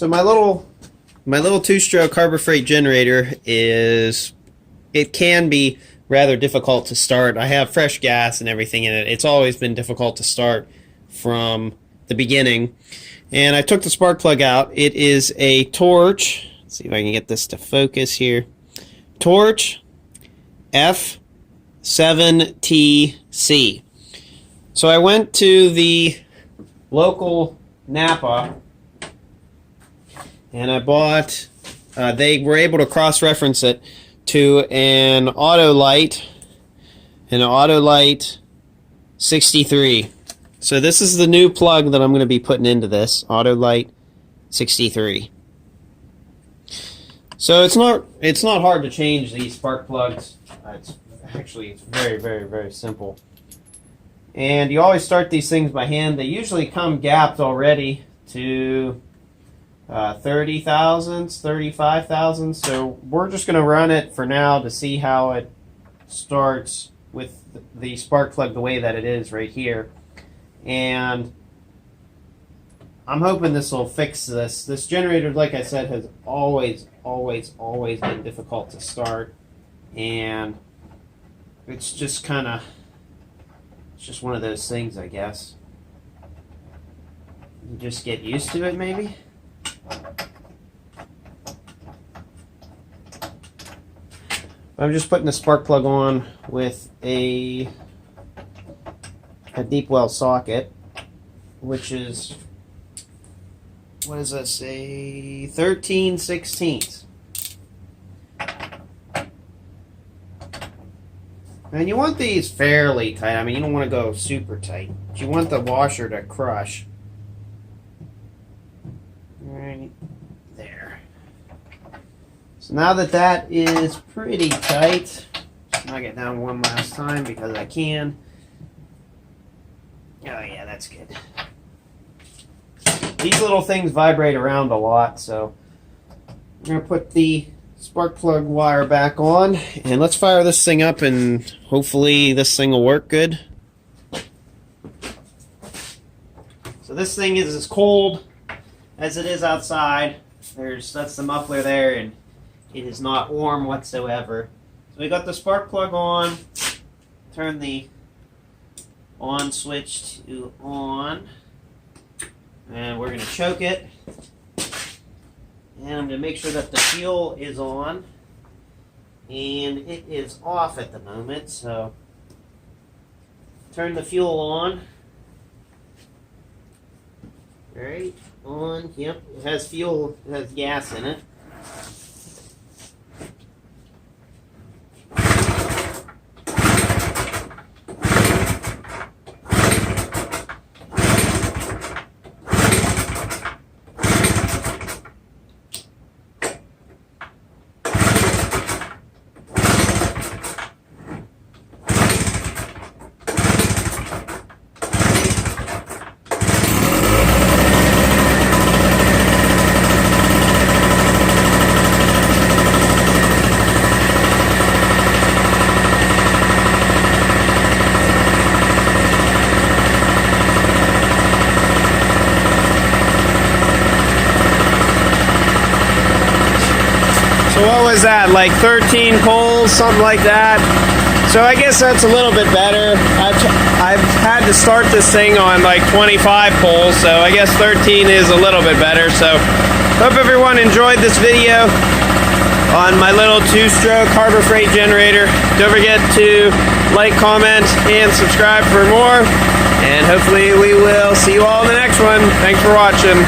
So my little two-stroke Harbor Freight generator it can be rather difficult to start. I have fresh gas and everything in it. It's always been difficult to start from the beginning. And I took the spark plug out. It is a Torch. Let's see if I can get this to focus here. Torch F7TC. So I went to the local Napa and I bought, they were able to cross-reference it to an Autolite 63. So this is the new plug that I'm going to be putting into this, Autolite 63. So it's not hard to change these spark plugs. It's very, very, very simple. And you always start these things by hand. They usually come gapped already to 30 thousandths, 35 thousandths. So we're just going to run it for now to see how it starts with the spark plug the way that it is right here. And I'm hoping this will fix this. This generator, like I said, has always been difficult to start. And it's just kind of, it's just one of those things, I guess. You just get used to it, maybe? I'm just putting the spark plug on with a deep well socket, which is, what does that say, 13/16. And you want these fairly tight. I mean, you don't want to go super tight, but you want the washer to crush. Right there. So now that that is pretty tight, I'll knock it down one last time because I can. Oh yeah, that's good. These little things vibrate around a lot, so I'm going to put the spark plug wire back on, and let's fire this thing up, and hopefully this thing will work good. So this thing is as cold as it is outside. That's the muffler there, and it is not warm whatsoever. So we got the spark plug on. Turn the on switch to on, and we're going to choke it. And I'm going to make sure that the fuel is on, and it is off at the moment, so turn the fuel on. Alright, on, yep, it has fuel, it has gas in it. So what was that, like 13 poles, something like that? So I guess that's a little bit better. I've had to start this thing on like 25 poles, so I guess 13 is a little bit better. So hope everyone enjoyed this video on my little two-stroke Harbor Freight generator. Don't forget to like, comment, and subscribe for more. And hopefully we will see you all in the next one. Thanks for watching.